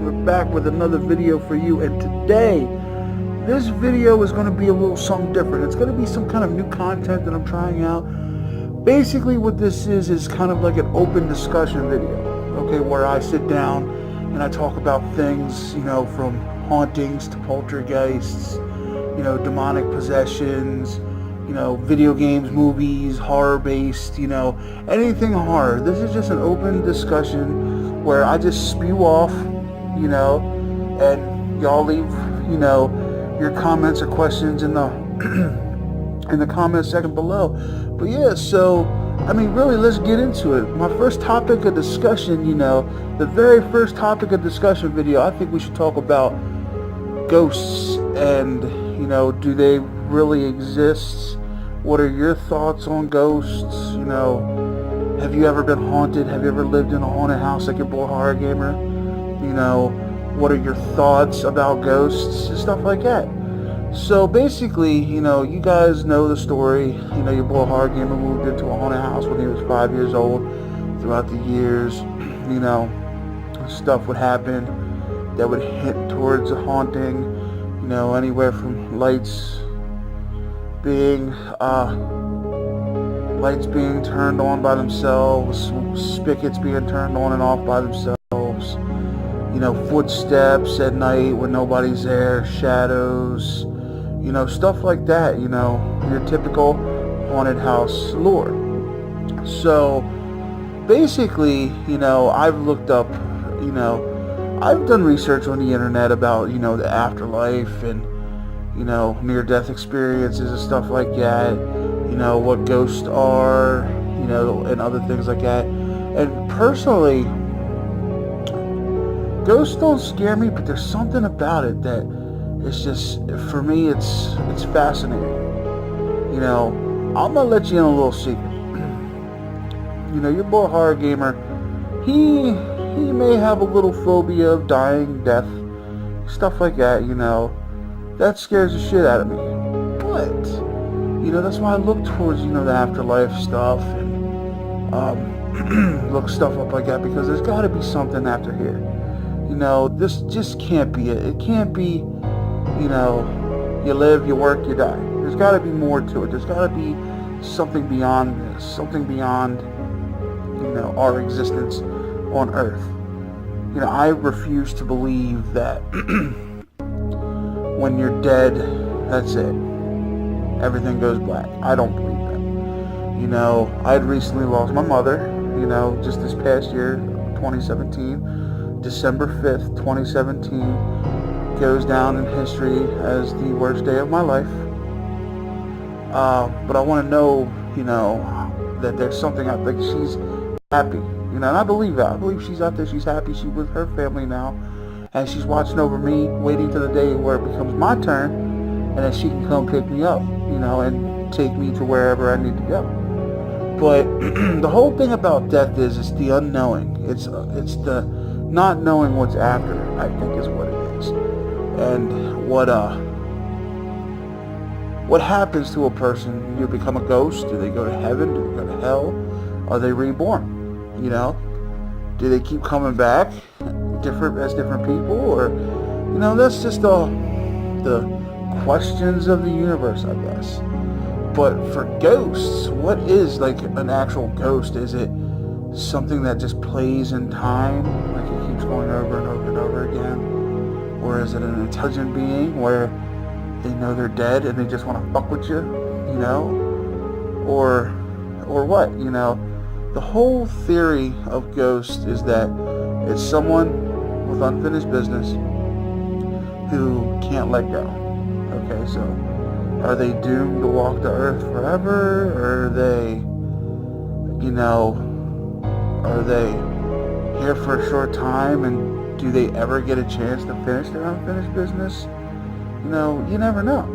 we're back with another video for you, and today this video is going to be a little something different. It's going to be some kind of new content that I'm trying out. Basically what this is kind of like an open discussion video, okay, where I sit down and I talk about things, from hauntings to poltergeists, demonic possessions, video games, movies, horror-based, anything horror. This is just an open discussion where I just spew off, and y'all leave, your comments or questions in the in the comment section below. But yeah, so really, let's get into it. My first topic of discussion, the very first topic of discussion video, I think we should talk about ghosts and, do they really exist? What are your thoughts on ghosts? Have you ever been haunted? Have you ever lived in a haunted house like your boy Horror Gamer? What are your thoughts about ghosts and stuff like that? So basically, you guys know the story. Your boy Horror Gamer moved into a haunted house when he was 5 years old. Throughout the years, stuff would happen that would hint towards a haunting. Anywhere from lights being turned on by themselves, spigots being turned on and off by themselves, footsteps at night when nobody's there, shadows, stuff like that, your typical haunted house lore. So basically, I've looked up, I've done research on the internet about, the afterlife and, near-death experiences and stuff like that, what ghosts are, and other things like that. And personally, ghosts don't scare me, but there's something about it that it's just, for me, it's fascinating. I'm gonna let you in a little secret. Your boy Horror Gamer, he may have a little phobia of dying, death, stuff like that, that scares the shit out of me. But, that's why I look towards, the afterlife stuff and look stuff up like that, because there's got to be something after here. This just can't be it. It can't be, you live, you work, you die. There's got to be more to it. There's got to be something beyond this, something beyond, our existence on Earth. I refuse to believe that when you're dead, that's it. Everything goes black. I don't believe that. I had recently lost my mother, just this past year, 2017. December 5th, 2017 goes down in history as the worst day of my life. But I want to know, that there's something out there. She's happy, and I believe that. I believe she's out there. She's happy. She's with her family now, and she's watching over me, waiting to the day where it becomes my turn, and then she can come pick me up, and take me to wherever I need to go. But the whole thing about death is it's the unknowing. It's the not knowing what's after, I think, is what it is. And what happens to a person? You become a ghost? Do they go to heaven? Do they go to hell? Are they reborn? Do they keep coming back different people? Or, that's just the questions of the universe, I guess. But for ghosts, what is like an actual ghost? Is it something that just plays in time, like it keeps going over and over and over again? Or is it an intelligent being where they know they're dead and they just want to fuck with you, or what? The whole theory of ghosts is that it's someone with unfinished business who can't let go. Okay, so are they doomed to walk the earth forever? Or are they, are they here for a short time, and do they ever get a chance to finish their unfinished business? You never know.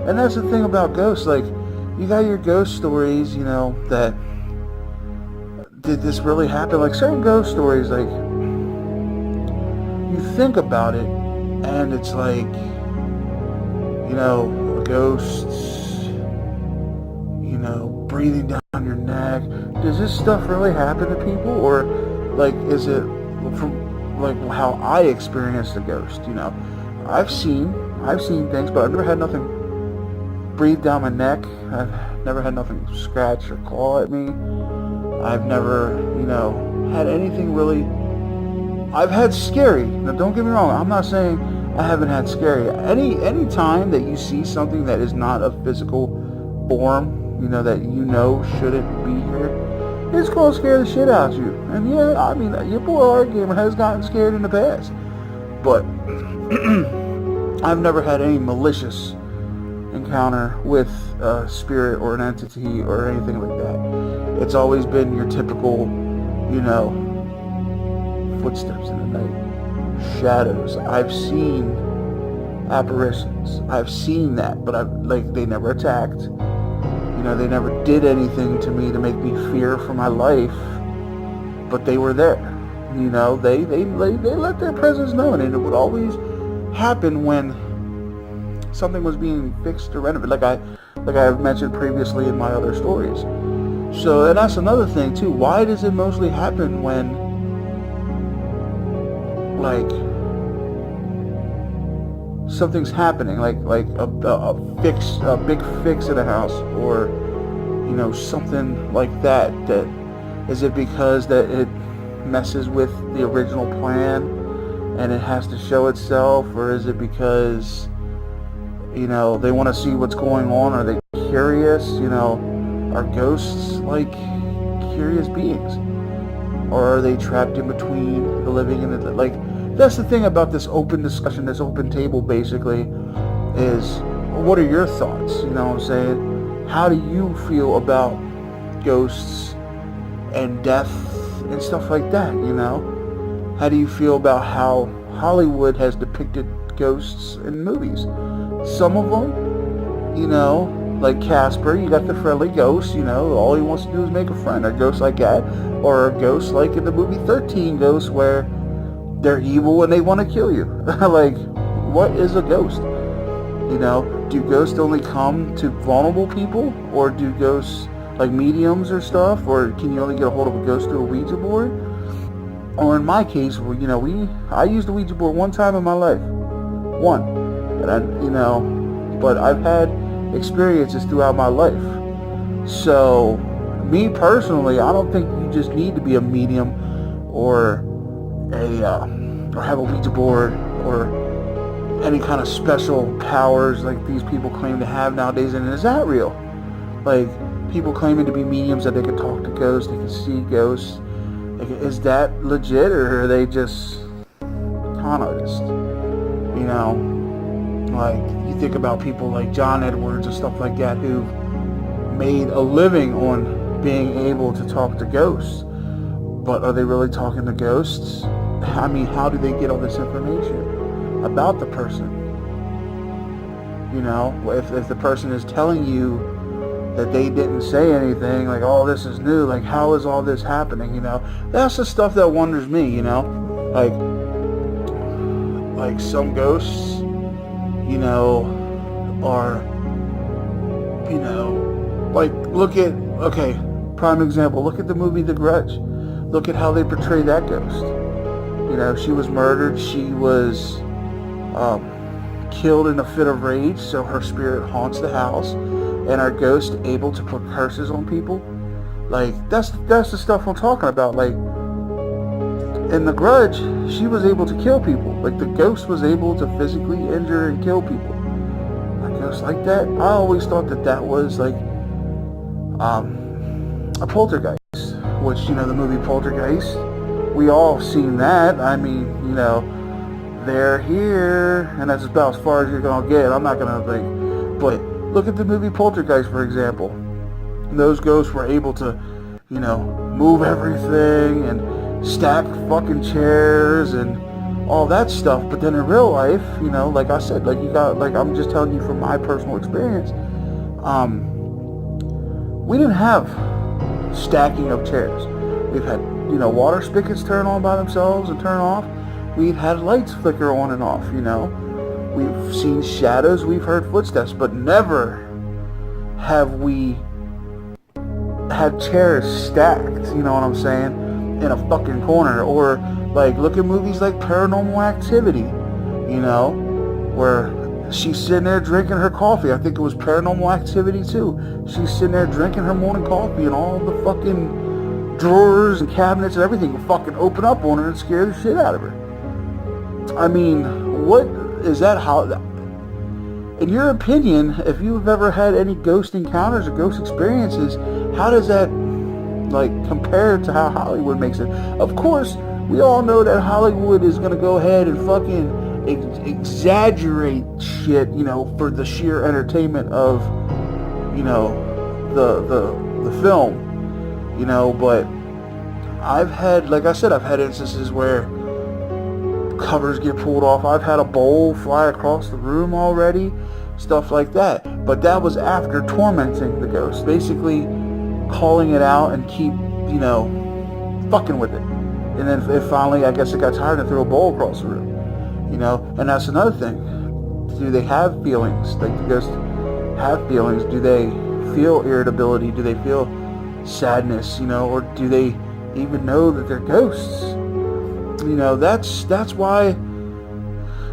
And that's the thing about ghosts. Like, you got your ghost stories, that did this really happen? Like certain ghost stories, like you think about it and it's like, ghosts, breathing down your neck. Does this stuff really happen to people? Or like, is it from like how I experienced a ghost. I've seen things, but I've never had nothing breathe down my neck. I've never had nothing scratch or claw at me. I've never, had anything really. I've had scary. Now, don't get me wrong. I'm not saying I haven't had scary. Any time that you see something that is not a physical form, that shouldn't be here, it's gonna scare the shit out of you. And yeah, I mean, your boy Art Gamer has gotten scared in the past, but I've never had any malicious encounter with a spirit or an entity or anything like that. It's always been your typical, footsteps in the night, shadows. I've seen apparitions. I've seen that, but they never attacked. They never did anything to me to make me fear for my life, but they were there. They let their presence known, and it would always happen when something was being fixed or renovated, like I've mentioned previously in my other stories. So, and that's another thing too. Why does it mostly happen when, something's happening, like a big fix in a house, or something like that? That is it because that it messes with the original plan and it has to show itself, or is it because they want to see what's going on? Are they curious? Are ghosts like curious beings, or are they trapped in between the living and the That's the thing about this open discussion, this open table, basically, is what are your thoughts? You know what I'm saying? How do you feel about ghosts and death and stuff like that? How do you feel about how Hollywood has depicted ghosts in movies? Some of them, like Casper, you got the friendly ghost, all he wants to do is make a friend. A ghost like that, or a ghost like in the movie 13 Ghosts, where they're evil and they want to kill you. What is a ghost? Do ghosts only come to vulnerable people, or do ghosts like mediums or stuff, or can you only get a hold of a ghost through a Ouija board? Or in my case, I used a Ouija board one time in my life, and but I've had experiences throughout my life. So, me personally, I don't think you just need to be a medium or have a Ouija board or any kind of special powers like these people claim to have nowadays. And is that real? People claiming to be mediums, that they can talk to ghosts, they can see ghosts. Is that legit, or are they just con artists? You think about people like John Edwards and stuff like that, who've made a living on being able to talk to ghosts. But are they really talking to ghosts? I mean, how do they get all this information about the person? If the person is telling you that they didn't say anything, oh, this is new, how is all this happening? That's the stuff that wonders me. Like some ghosts, are, prime example, look at the movie The Grudge. Look at how they portray that ghost. She was murdered. She was killed in a fit of rage, so her spirit haunts the house. And our ghost able to put curses on people. That's the stuff I'm talking about. In The Grudge, she was able to kill people. The ghost was able to physically injure and kill people. A ghost like that, I always thought that was a poltergeist. Which, the movie Poltergeist, we all seen that. I mean, they're here, and that's about as far as you're gonna get. I'm not gonna but look at the movie Poltergeist, for example. Those ghosts were able to, move everything and stack fucking chairs and all that stuff. But then in real life, like I said, I'm just telling you from my personal experience, we didn't have stacking of chairs. We've had, water spigots turn on by themselves and turn off. We've had lights flicker on and off, We've seen shadows, we've heard footsteps, but never have we had chairs stacked, you know what I'm saying, in a fucking corner, or Like, look at movies like Paranormal Activity, where she's sitting there drinking her coffee. I think it was Paranormal Activity 2. She's sitting there drinking her morning coffee, and all the fucking drawers and cabinets and everything will fucking open up on her and scare the shit out of her. I mean, what is that? How, in your opinion, if you've ever had any ghost encounters or ghost experiences, how does that, like, compare to how Hollywood makes it? Of course, we all know that Hollywood is going to go ahead and fucking exaggerate shit, for the sheer entertainment of, the film, but I've had, like I said, I've had instances where covers get pulled off. I've had a bowl fly across the room already, stuff like that. But that was after tormenting the ghost, basically calling it out and keep, fucking with it. And then it finally, I guess it got tired and threw a bowl across the room, and that's another thing. Do they have feelings? Like, do ghosts have feelings? Do they feel irritability? Do they feel sadness, or do they even know that they're ghosts? That's why,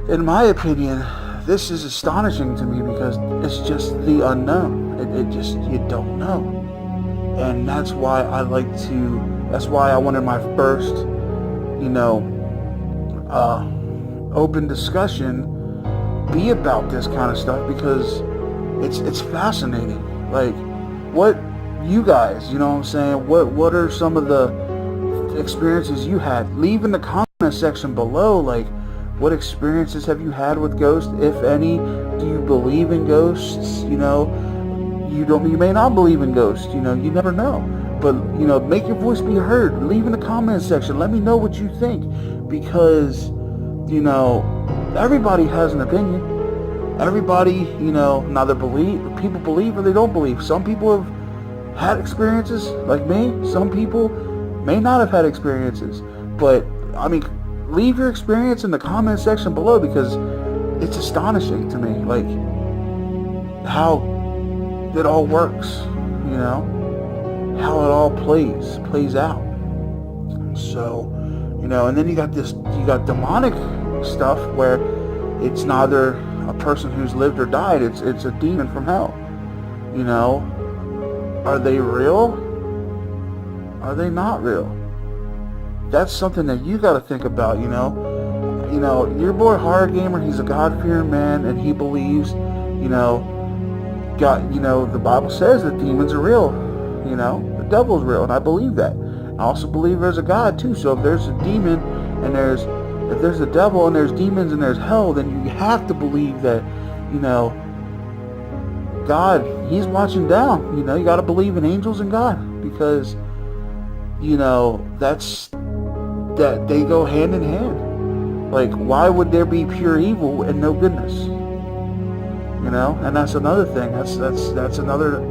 in my opinion, this is astonishing to me, because it's just the unknown. It just, you don't know. And that's why that's why I wanted my first, open discussion be about this kind of stuff, because it's fascinating. Like, what you guys, what I'm saying, what are some of the experiences you had? Leave in the comment section below, like, what experiences have you had with ghosts, if any? Do you believe in ghosts? You may not believe in ghosts, you never know. But, make your voice be heard. Leave in the comment section. Let me know what you think, because, everybody has an opinion. Everybody, neither people believe or they don't believe. Some people have had experiences like me. Some people may not have had experiences. But, I mean, leave your experience in the comment section below, because it's astonishing to me, like, how it all works, how it all plays out. So, and then you got demonic stuff where it's neither a person who's lived or died, it's a demon from hell. Are they real? Are they not real? That's something that you got to think about. Your boy Horror Gamer, he's a God-fearing man, and he believes, God, the Bible says that demons are real. The devil's real, and I believe that. I also believe there's a God too. So if there's a demon and if there's a devil and there's demons and there's hell, then you have to believe that, God, he's watching down. You got to believe in angels and God, because, that they go hand in hand. Like, why would there be pure evil and no goodness? And that's another thing. That's another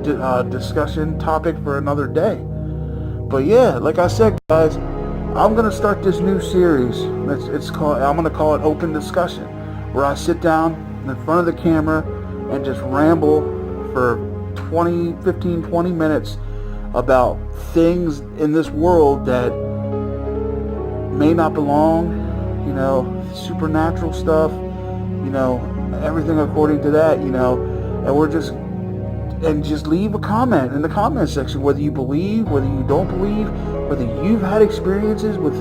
discussion topic for another day. But yeah, like I said, guys, I'm gonna start this new series. I'm gonna call it Open Discussion, where I sit down in front of the camera and just ramble for 20 minutes about things in this world that may not belong, supernatural stuff, everything according to that, and just leave a comment in the comment section, whether you believe, whether you don't believe, whether you've had experiences with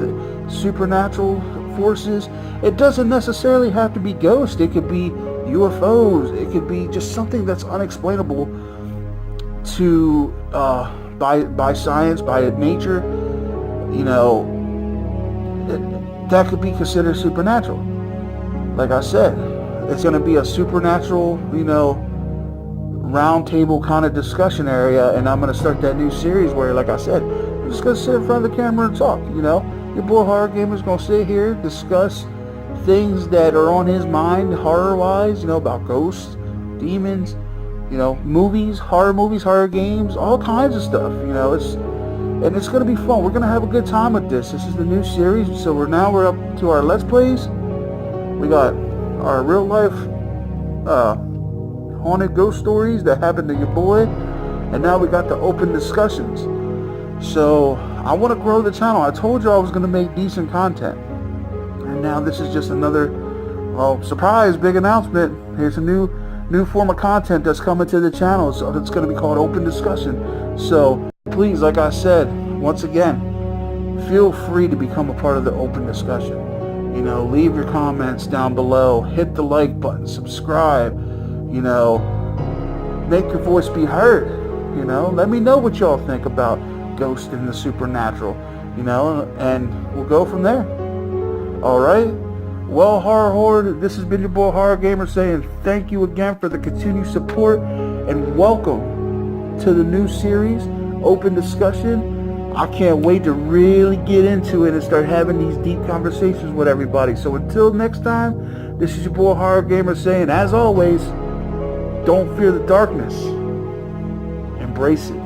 supernatural forces. It doesn't necessarily have to be ghosts. It could be UFOs. It could be just something that's unexplainable to by science, by nature. That could be considered supernatural. Like I said, it's going to be a supernatural, round table kind of discussion area, and I'm going to start that new series where, like I said, I'm just going to sit in front of the camera and talk. Your boy Horror Gamer is going to sit here, discuss things that are on his mind horror-wise, about ghosts, demons, movies, horror games, all kinds of stuff. And it's going to be fun. We're going to have a good time with this. This is the new series, so we're up to our Let's Plays. We got our real life haunted ghost stories that happened to your boy, and now we got the open discussions. So I want to grow the channel. I told you I was going to make decent content. now this is just another, well, surprise, big announcement. Here's a new form of content that's coming to the channel. So it's going to be called Open Discussion. So please, like I said, once again, feel free to become a part of the Open Discussion. You know, leave your comments down below, hit the like button, subscribe, you know, make your voice be heard. You know, let me know what y'all think about ghosts and the supernatural, you know, and we'll go from there. All right. Well, Horror Horde, this has been your boy Horror Gamer saying thank you again for the continued support and welcome to the new series, Open Discussion. I can't wait to really get into it and start having these deep conversations with everybody. So until next time, this is your boy Horror Gamer saying, as always, don't fear the darkness. Embrace it.